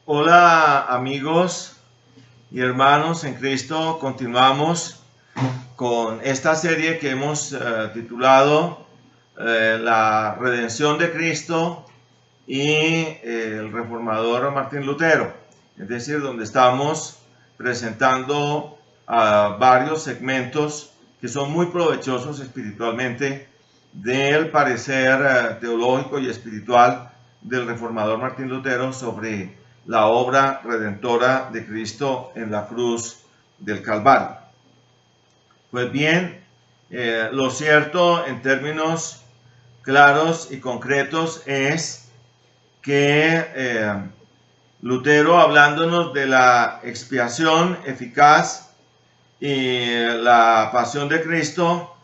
Hola amigos y hermanos en Cristo, continuamos con esta serie que hemos titulado La redención de Cristo y el reformador Martín Lutero, es decir, donde estamos presentando varios segmentos que son muy provechosos espiritualmente del parecer teológico y espiritual del reformador Martín Lutero sobre la obra redentora de Cristo en la cruz del Calvario. Pues bien, lo cierto en términos claros y concretos es que Lutero, hablándonos de la expiación eficaz y la pasión de Cristo,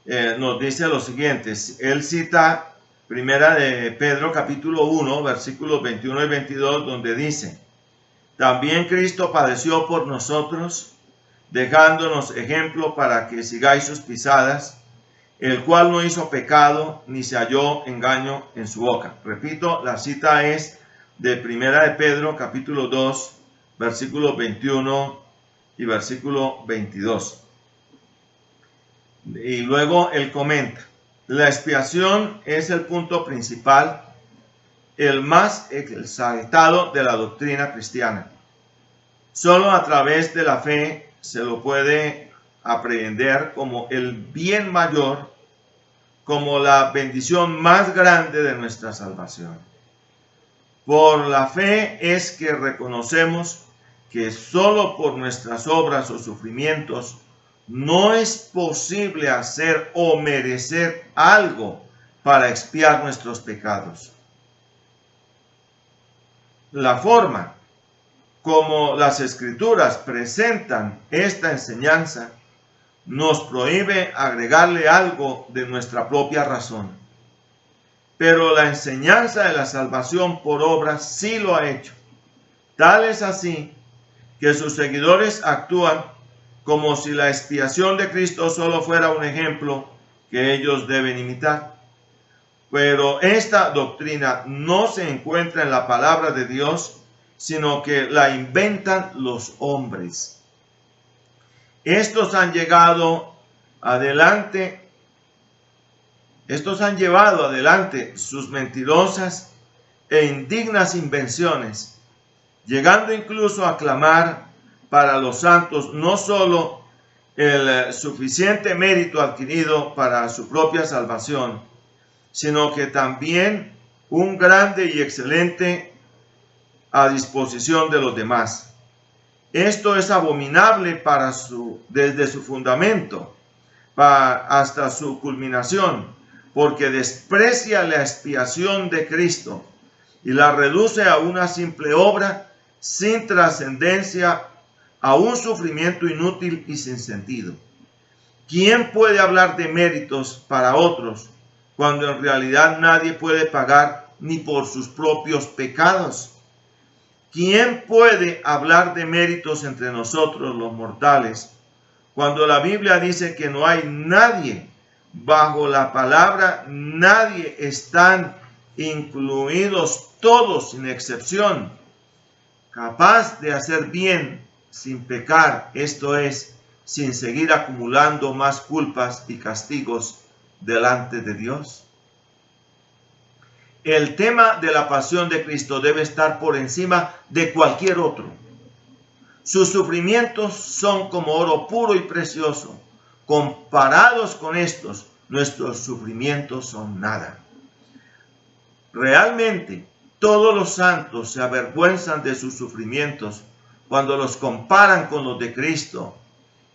nos dice lo siguiente. Él cita Primera de Pedro capítulo 1 versículos 21 y 22, donde dice: también Cristo padeció por nosotros, dejándonos ejemplo para que sigáis sus pisadas, el cual no hizo pecado, ni se halló engaño en su boca. Repito, la cita es de Primera de Pedro capítulo 2 versículos 21 y versículo 22. Y luego él comenta: la expiación es el punto principal, el más exaltado de la doctrina cristiana. Solo a través de la fe se lo puede aprehender como el bien mayor, como la bendición más grande de nuestra salvación. Por la fe es que reconocemos que solo por nuestras obras o sufrimientos no es posible hacer o merecer algo para expiar nuestros pecados. La forma como las Escrituras presentan esta enseñanza nos prohíbe agregarle algo de nuestra propia razón. Pero la enseñanza de la salvación por obras sí lo ha hecho. Tal es así que sus seguidores actúan como si la expiación de Cristo solo fuera un ejemplo que ellos deben imitar. Pero esta doctrina no se encuentra en la palabra de Dios, sino que la inventan los hombres. Estos han llevado adelante sus mentirosas e indignas invenciones, llegando incluso a clamar para los santos no solo el suficiente mérito adquirido para su propia salvación, sino que también un grande y excelente a disposición de los demás. Esto es abominable desde su fundamento hasta su culminación, porque desprecia la expiación de Cristo y la reduce a una simple obra sin trascendencia, a un sufrimiento inútil y sin sentido. ¿Quién puede hablar de méritos para otros cuando en realidad nadie puede pagar ni por sus propios pecados? ¿Quién puede hablar de méritos entre nosotros los mortales cuando la Biblia dice que no hay nadie bajo la palabra, nadie, están incluidos todos sin excepción, capaz de hacer bien sin pecar, esto es, sin seguir acumulando más culpas y castigos delante de Dios? El tema de la pasión de Cristo debe estar por encima de cualquier otro. Sus sufrimientos son como oro puro y precioso. Comparados con estos, nuestros sufrimientos son nada. Realmente, todos los santos se avergüenzan de sus sufrimientos cuando los comparan con los de Cristo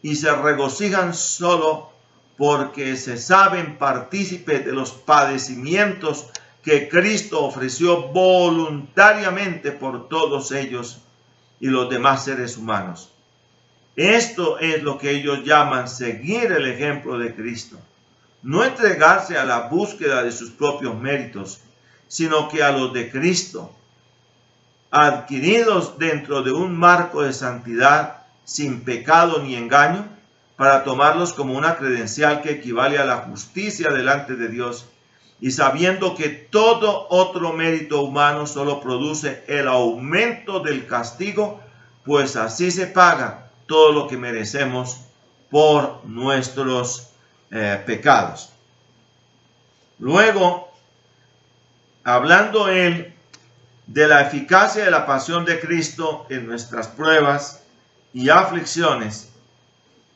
y se regocijan solo porque se saben partícipes de los padecimientos que Cristo ofreció voluntariamente por todos ellos y los demás seres humanos. Esto es lo que ellos llaman seguir el ejemplo de Cristo. No entregarse a la búsqueda de sus propios méritos, sino que a los de Cristo, adquiridos dentro de un marco de santidad sin pecado ni engaño, para tomarlos como una credencial que equivale a la justicia delante de Dios y sabiendo que todo otro mérito humano solo produce el aumento del castigo, pues así se paga todo lo que merecemos por nuestros pecados. Luego, hablando él de la eficacia de la pasión de Cristo en nuestras pruebas y aflicciones,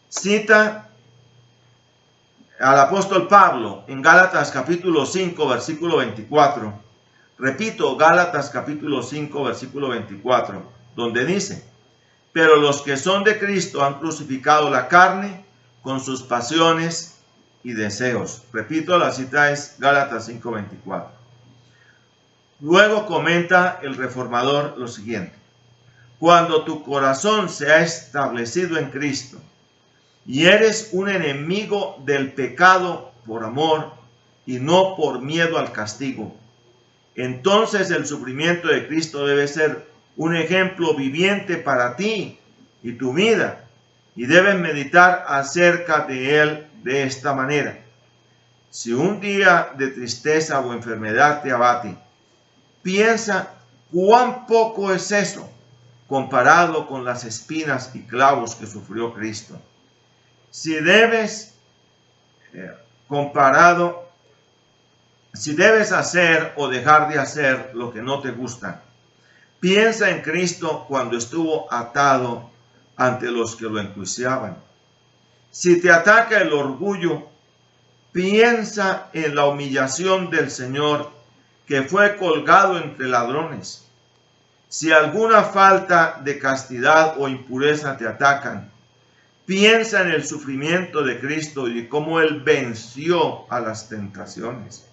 cita al apóstol Pablo en Gálatas capítulo 5, versículo 24. Repito, Gálatas capítulo 5, versículo 24, donde dice: pero los que son de Cristo han crucificado la carne con sus pasiones y deseos. Repito, la cita es Gálatas 5, 24. Luego comenta el reformador lo siguiente: cuando tu corazón se ha establecido en Cristo y eres un enemigo del pecado por amor y no por miedo al castigo, entonces el sufrimiento de Cristo debe ser un ejemplo viviente para ti y tu vida, y debes meditar acerca de él de esta manera. Si un día de tristeza o enfermedad te abate, piensa cuán poco es eso comparado con las espinas y clavos que sufrió Cristo. Si debes hacer o dejar de hacer lo que no te gusta, piensa en Cristo cuando estuvo atado ante los que lo enjuiciaban. Si te ataca el orgullo, piensa en la humillación del Señor, que fue colgado entre ladrones. Si alguna falta de castidad o impureza te atacan, piensa en el sufrimiento de Cristo y cómo Él venció a las tentaciones.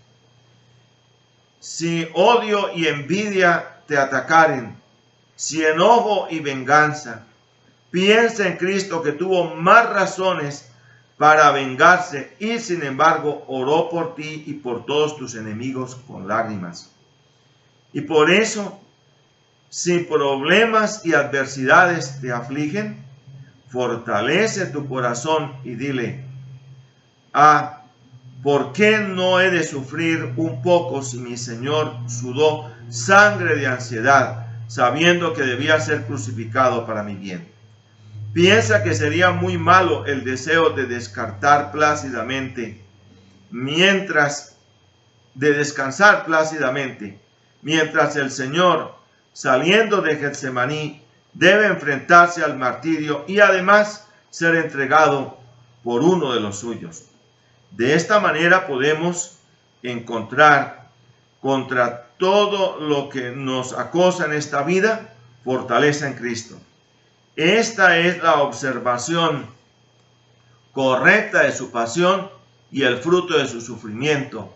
Si odio y envidia te atacaren, si enojo y venganza, piensa en Cristo, que tuvo más razones para vengarse y sin embargo oró por ti y por todos tus enemigos con lágrimas. Y por eso, si problemas y adversidades te afligen, fortalece tu corazón y dile: ¿por qué no he de sufrir un poco si mi Señor sudó sangre de ansiedad, sabiendo que debía ser crucificado para mi bien? Piensa que sería muy malo el deseo de descansar plácidamente, mientras el Señor, saliendo de Getsemaní, debe enfrentarse al martirio y además ser entregado por uno de los suyos. De esta manera podemos encontrar contra todo lo que nos acosa en esta vida, fortaleza en Cristo. Esta es la observación correcta de su pasión y el fruto de su sufrimiento.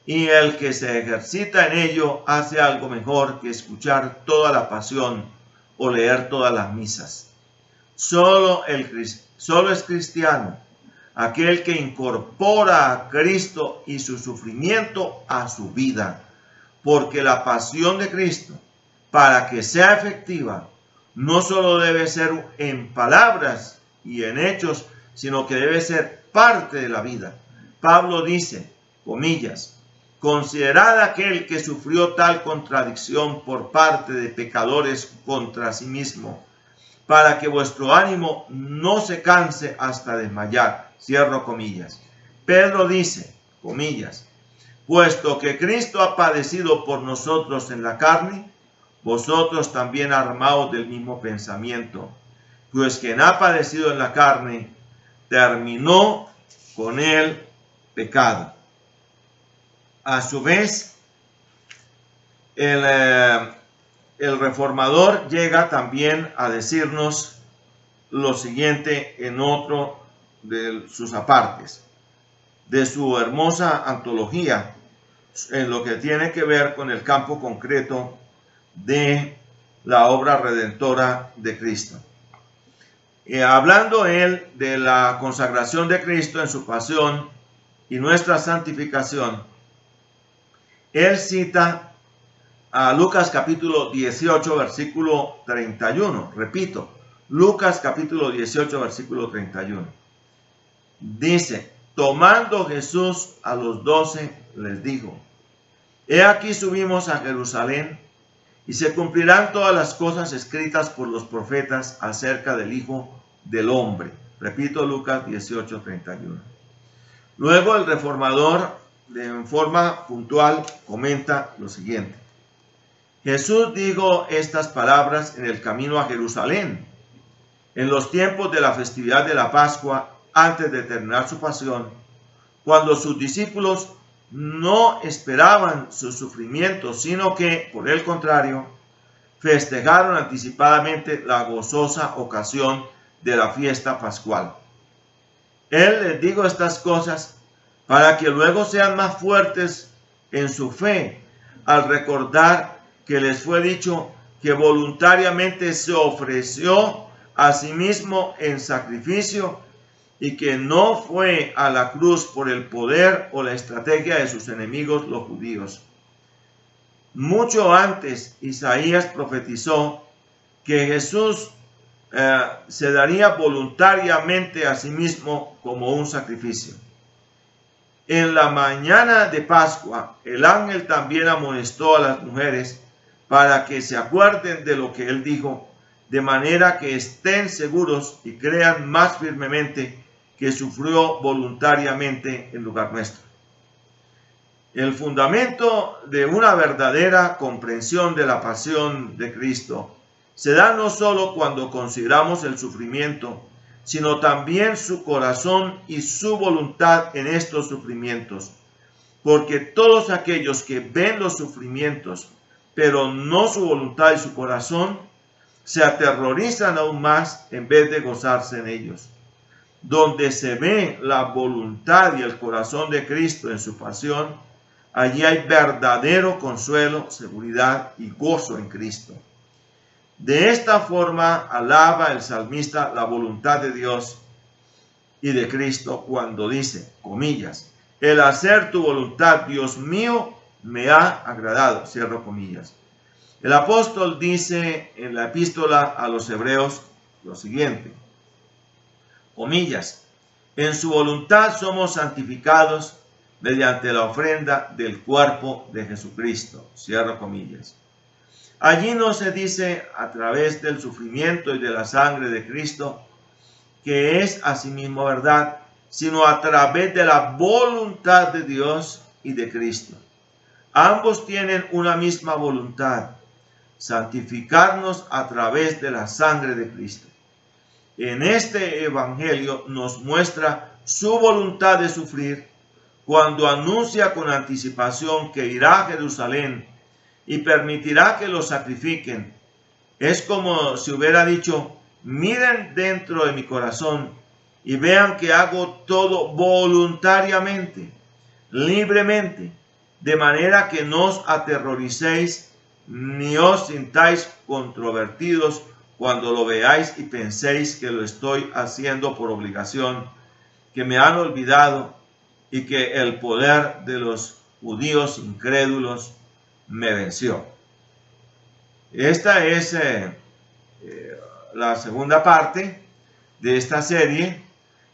Y el que se ejercita en ello hace algo mejor que escuchar toda la pasión o leer todas las misas. Solo es cristiano aquel que incorpora a Cristo y su sufrimiento a su vida, porque la pasión de Cristo, para que sea efectiva, no solo debe ser en palabras y en hechos, sino que debe ser parte de la vida. Pablo dice, comillas, considerad aquel que sufrió tal contradicción por parte de pecadores contra sí mismo, para que vuestro ánimo no se canse hasta desmayar. Cierro comillas. Pedro dice, comillas, puesto que Cristo ha padecido por nosotros en la carne, vosotros también armaos del mismo pensamiento, pues quien ha padecido en la carne terminó con el pecado. A su vez, el reformador llega también a decirnos lo siguiente en otro de sus apartes de su hermosa antología, en lo que tiene que ver con el campo concreto de la obra redentora de Cristo. Hablando él de la consagración de Cristo en su pasión y nuestra santificación, él cita a Lucas capítulo 18, versículo 31. Repito, Lucas capítulo 18, versículo 31. Dice, tomando Jesús a los 12, les dijo: He aquí subimos a Jerusalén, y se cumplirán todas las cosas escritas por los profetas acerca del Hijo del Hombre. Repito, Lucas 18:31. Luego el reformador, en forma puntual, comenta lo siguiente: Jesús dijo estas palabras en el camino a Jerusalén, en los tiempos de la festividad de la Pascua, antes de terminar su pasión, cuando sus discípulos no esperaban su sufrimiento, sino que, por el contrario, festejaron anticipadamente la gozosa ocasión de la fiesta pascual. Él les dijo estas cosas para que luego sean más fuertes en su fe, al recordar que les fue dicho que voluntariamente se ofreció a sí mismo en sacrificio y que no fue a la cruz por el poder o la estrategia de sus enemigos los judíos. Mucho antes, Isaías profetizó que Jesús se daría voluntariamente a sí mismo como un sacrificio. En la mañana de Pascua, el ángel también amonestó a las mujeres para que se acuerden de lo que él dijo, de manera que estén seguros y crean más firmemente que sufrió voluntariamente en lugar nuestro. El fundamento de una verdadera comprensión de la pasión de Cristo se da no solo cuando consideramos el sufrimiento, sino también su corazón y su voluntad en estos sufrimientos. Porque todos aquellos que ven los sufrimientos, pero no su voluntad y su corazón, se aterrorizan aún más en vez de gozarse en ellos. Donde se ve la voluntad y el corazón de Cristo en su pasión, allí hay verdadero consuelo, seguridad y gozo en Cristo. De esta forma alaba el salmista la voluntad de Dios y de Cristo cuando dice, comillas, el hacer tu voluntad, Dios mío, me ha agradado, cierro comillas. El apóstol dice en la epístola a los Hebreos lo siguiente, comillas, en su voluntad somos santificados mediante la ofrenda del cuerpo de Jesucristo, cierro comillas. Allí no se dice a través del sufrimiento y de la sangre de Cristo, que es asimismo verdad, sino a través de la voluntad de Dios y de Cristo. Ambos tienen una misma voluntad, santificarnos a través de la sangre de Cristo. En este evangelio nos muestra su voluntad de sufrir cuando anuncia con anticipación que irá a Jerusalén y permitirá que lo sacrifiquen. Es como si hubiera dicho, miren dentro de mi corazón y vean que hago todo voluntariamente, libremente, de manera que no os aterroricéis ni os sintáis controvertidos cuando lo veáis y penséis que lo estoy haciendo por obligación, que me han olvidado y que el poder de los judíos incrédulos me venció. Esta es la segunda parte de esta serie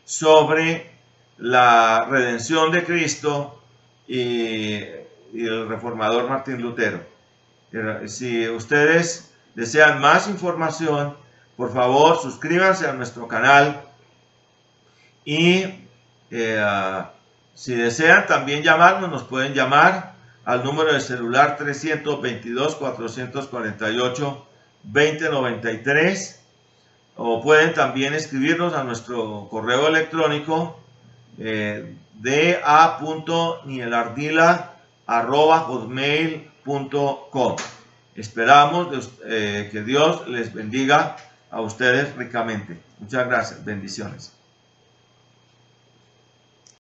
sobre la redención de Cristo y el reformador Martín Lutero. Si ustedes desean más información, por favor suscríbanse a nuestro canal y si desean también llamarnos, nos pueden llamar al número de celular 322-448-2093 o pueden también escribirnos a nuestro correo electrónico da.nielardila@hotmail.com. Esperamos que Dios les bendiga a ustedes ricamente. Muchas gracias. Bendiciones.